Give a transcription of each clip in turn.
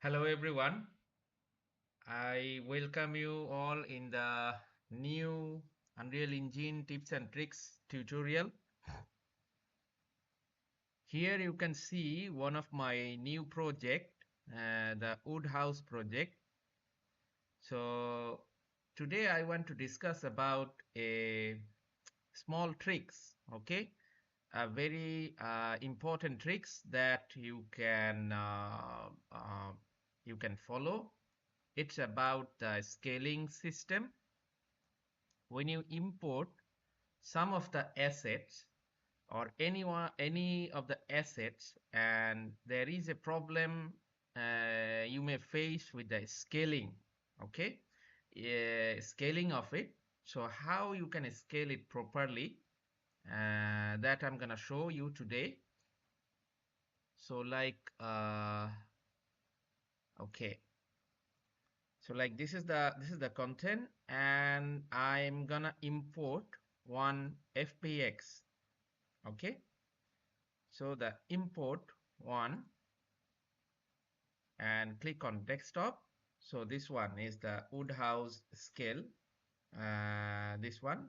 Hello everyone. I welcome you all in the new Unreal Engine tips and tricks tutorial. Here you can see one of my new project, the wood house project. So today I want to discuss about a small tricks, okay? A very important tricks that you can follow. It's about the scaling system. When you import some of the assets or any of the assets and there is a problem you may face with the scaling, okay, scaling of it. So how you can scale it properly, that I'm gonna show you today. So okay, so like this is the content and I'm gonna import one fpx. Okay, so the import one and click on desktop. So this one is the wood house scale, this one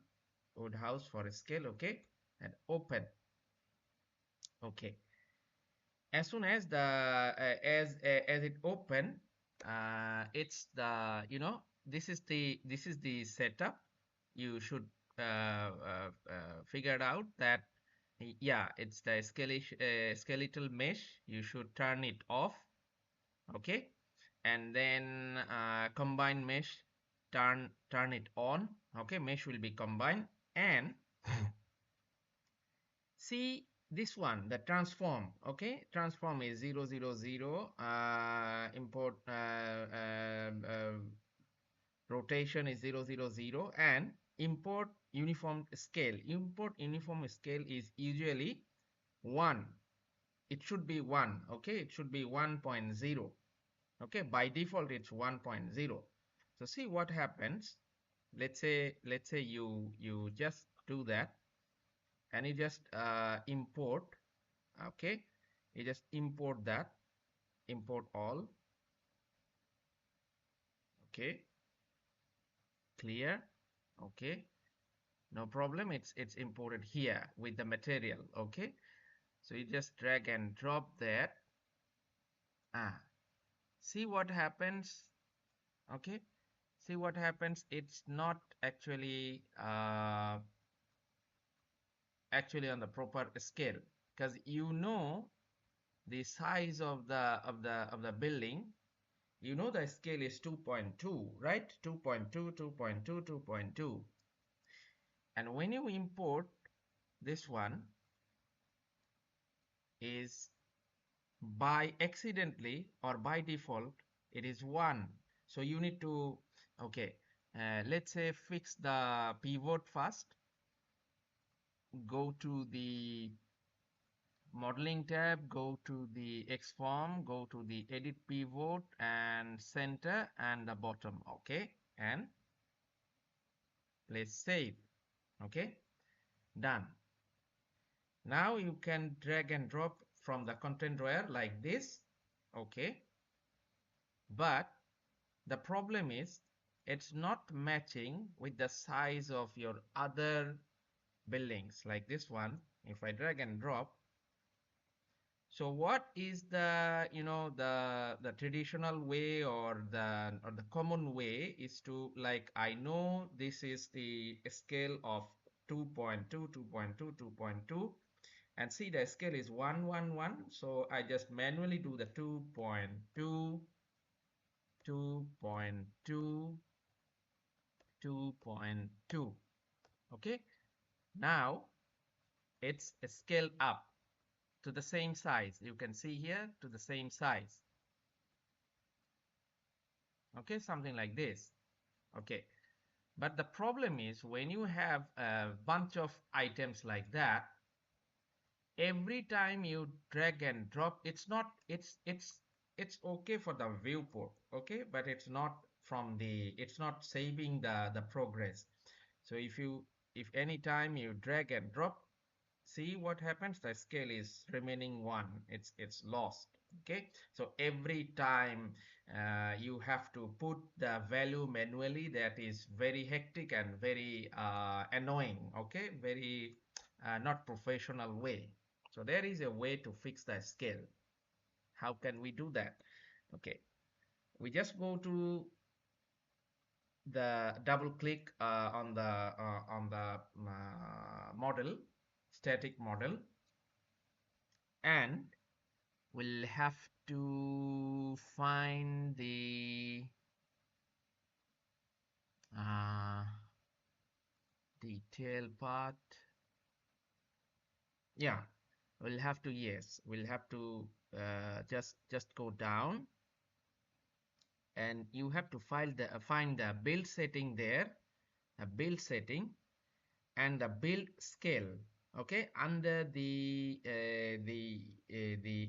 wood house for a scale. Okay, and open. Okay, as soon as the as it open, it's the this is the setup. You should figure it out that yeah, it's the skeletal mesh. You should turn it off. Okay, and then combine mesh, turn it on. Okay, mesh will be combined. And see this one, the transform. Okay, transform is 000. Import rotation is 000, and import uniform scale. Import uniform scale is usually 1. It should be 1. Okay, it should be 1.0. Okay, by default it's 1.0. So see what happens. Let's say you just do that and you just import. Okay, you just import that, import all. Okay, clear. Okay, no problem, it's imported here with the material. Okay, so you just drag and drop that. See what happens. Okay, see what happens. It's not actually on the proper scale, because the size of the building. The scale is 2.2, right? 2.2, 2.2, 2.2. And when you import this one, is by accidentally or by default it is 1. So you need to, okay, let's say fix the pivot first. Go to the modeling tab, go to the XForm, go to the edit pivot and center and the bottom. Okay, and let's save. Okay, done. Now you can drag and drop from the content drawer like this. Okay, but the problem is it's not matching with the size of your other buildings like this one. If I drag and drop, so what is the traditional way or the common way is to, like, I know this is the scale of 2.2, 2.2, 2.2, and see the scale is 111. So I just manually do the 2.2, 2.2, 2.2. Okay, now it's scaled up to the same size. You can see here, to the same size. Okay, something like this. Okay, but the problem is when you have a bunch of items like that, every time you drag and drop, it's okay for the viewport. Okay, but it's not saving the progress. So if any time you drag and drop, see what happens. The scale is remaining 1. It's lost. Okay, so every time you have to put the value manually, that is very hectic and very annoying. Okay, very not professional way. So there is a way to fix the scale. How can we do that? Okay, we just go to the double click on the model, static model, and we'll have to find the uh, detail part. Yeah, we'll have to, yes, we'll have to just go down, and you have to find the build setting there, a build setting, and the build scale. Okay, under the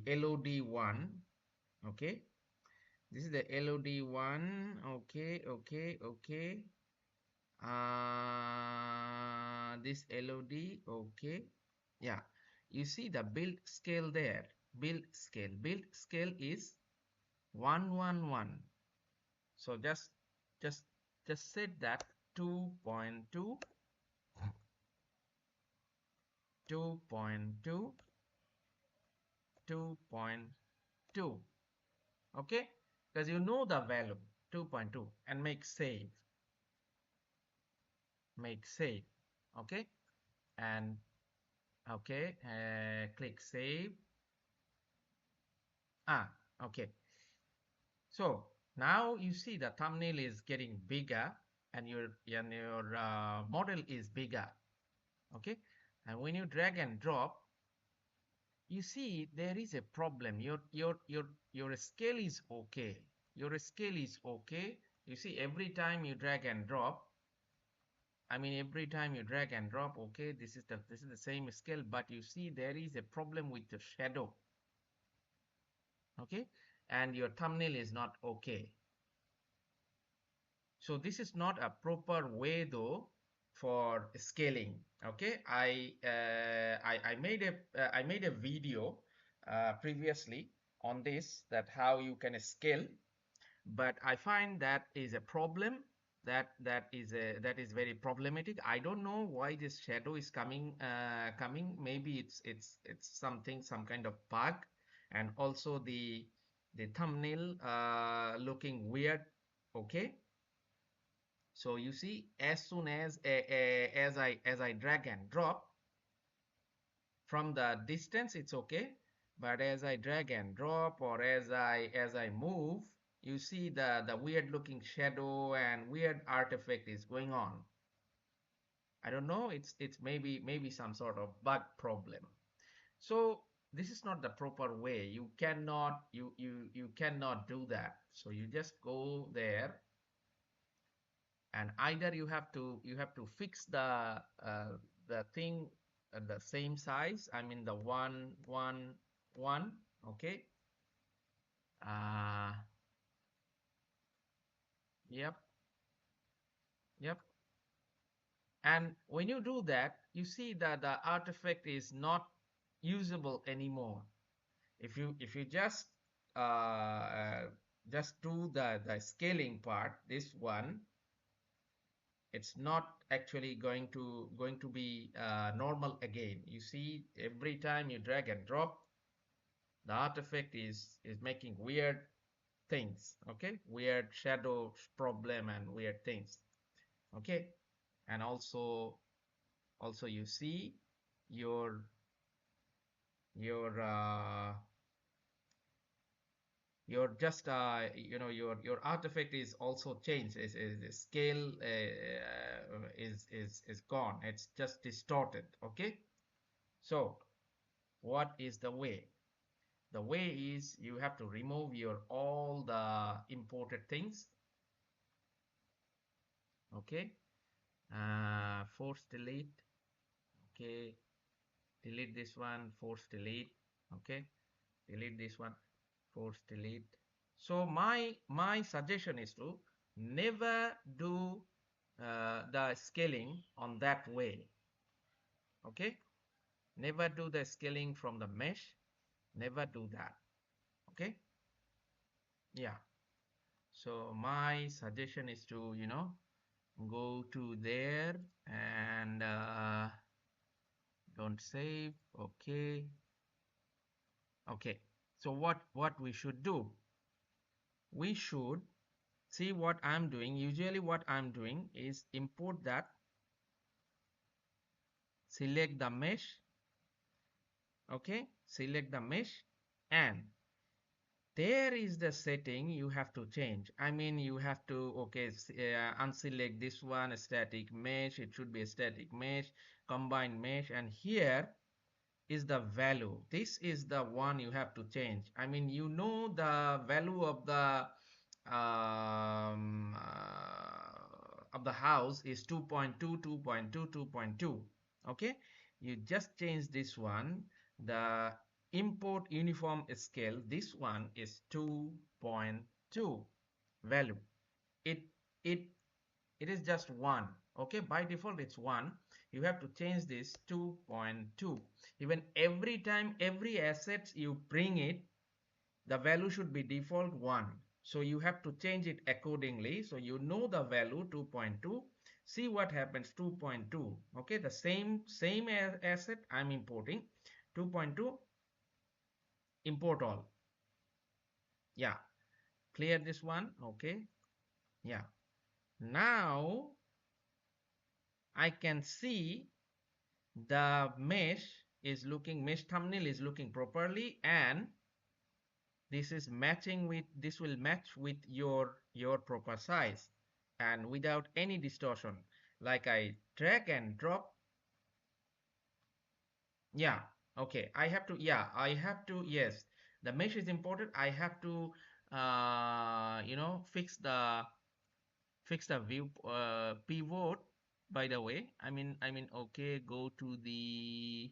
LOD1. Okay, this is the LOD1. Okay, okay, okay. This LOD. Okay, yeah, you see the build scale there. Build scale is 111. So just set that 2.2, 2.2, 2.2. Okay, because you know the value 2.2, and make save. Okay, and okay, click save. Okay, so now you see the thumbnail is getting bigger, and your model is bigger. Okay, and when you drag and drop, you see there is a problem. Your scale is okay. Your scale is okay. You see, every time you drag and drop, I mean, every time you drag and drop, okay, this is the same scale, but you see there is a problem with the shadow. Okay, and your thumbnail is not okay. So this is not a proper way though for scaling. Okay, I made a video previously on this, that how you can scale, but I find that is a problem, that is very problematic. I don't know why this shadow is coming. Maybe it's something, some kind of bug, and also the thumbnail looking weird. Okay, so you see, as soon as I drag and drop from the distance, it's okay, but as I drag and drop, or as I move, you see the weird looking shadow and weird artifact is going on. I don't know, it's maybe some sort of bug problem. So this is not the proper way. You cannot do that. So you just go there, and either you have to fix the thing at the same size, I mean the 1 1 1. Okay, uh yep, yep. And when you do that, you see that the artifact is not usable anymore. If you just do the scaling part, this one, it's not actually going to be normal again. You see, every time you drag and drop, the artifact is making weird things. Okay, weird shadow problem and weird things. Okay, and also you see your your your just your artifact is also changed. Is scale is gone. It's just distorted. Okay, so what is the way? The way is, you have to remove your all the imported things. Okay, force delete. Okay, delete this one, force delete. Okay, delete this one, force delete. So my suggestion is to never do the scaling on that way. Okay, never do the scaling from the mesh, never do that. Okay, yeah. So my suggestion is to, go to there and don't save. Okay, okay. So what we should do, we should see what I'm doing. Usually what I'm doing is import that, select the mesh. Okay, select the mesh, and there is the setting you have to change. I mean, you have to, okay, unselect this one, a static mesh. It should be a static mesh, combined mesh, and here is the value. This is the one you have to change. I mean, the value of the house is 2.2, 2.2, 2.2. Okay, you just change this one. The import uniform scale, this one is 2.2 value. It it is just 1. Okay, by default it's 1. You have to change this 2.2. Even every time, every asset you bring it, the value should be default 1. So you have to change it accordingly. So you know the value 2.2. See what happens, 2.2. Okay, the same asset I'm importing, 2.2, import all. Yeah, clear this one. Okay, yeah. Now I can see the mesh thumbnail is looking properly, and this will match with your proper size and without any distortion. Like I drag and drop. Yeah, okay, yes, the mesh is important. I have to fix the view pivot. By the way, I mean, okay, go to the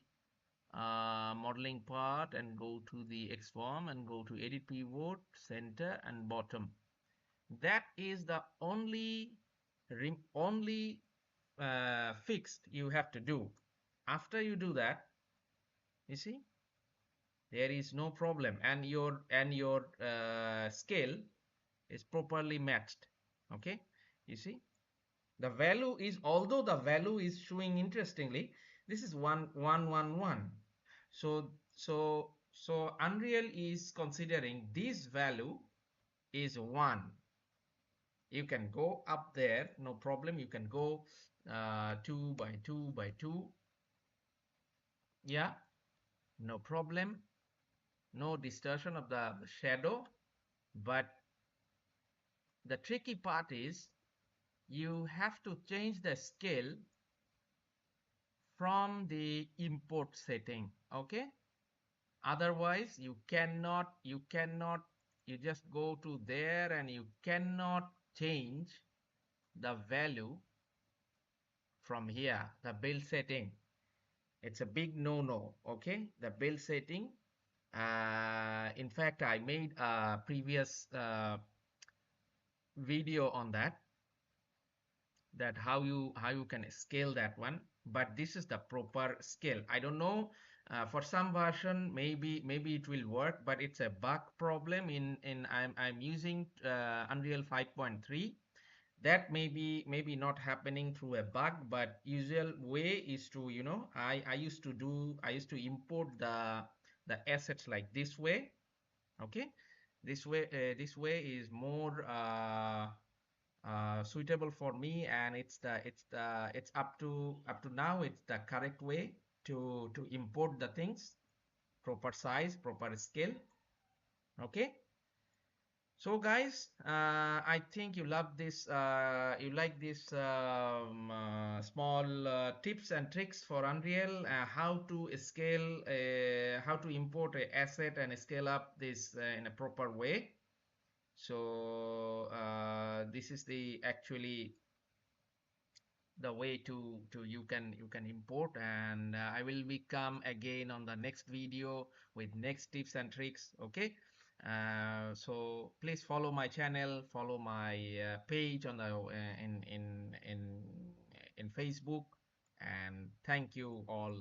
modeling part and go to the XForm and go to edit pivot, center and bottom. That is the only fixed you have to do. After you do that, you see, there is no problem, and your scale is properly matched. Okay, you see, the value is, although the value is showing interestingly, this is 1111. So Unreal is considering this value is 1. You can go up there, no problem. You can go 2 by 2 by 2. Yeah, no problem. No distortion of the shadow. But the tricky part is you have to change the scale from the import setting. Okay, otherwise you just go to there and you cannot change the value from here, the build setting. It's a big no. Okay, the build setting, in fact I made a previous video on that how you can scale that one, but this is the proper scale. I don't know, for some version maybe it will work, but it's a bug problem in I'm using Unreal 5.3. That maybe not happening through a bug, but usual way is to, I used to import the assets like this way. Okay, this way is more suitable for me, and it's up to now, it's the correct way to import the things, proper size, proper scale. Okay, so guys, I think you love this, you like this small tips and tricks for Unreal, how to scale, how to import an asset and scale up this in a proper way. So this is the actually the way to you can import, and I will be come again on the next video with next tips and tricks. Okay, so please follow my channel, follow my page on the in Facebook, and thank you all.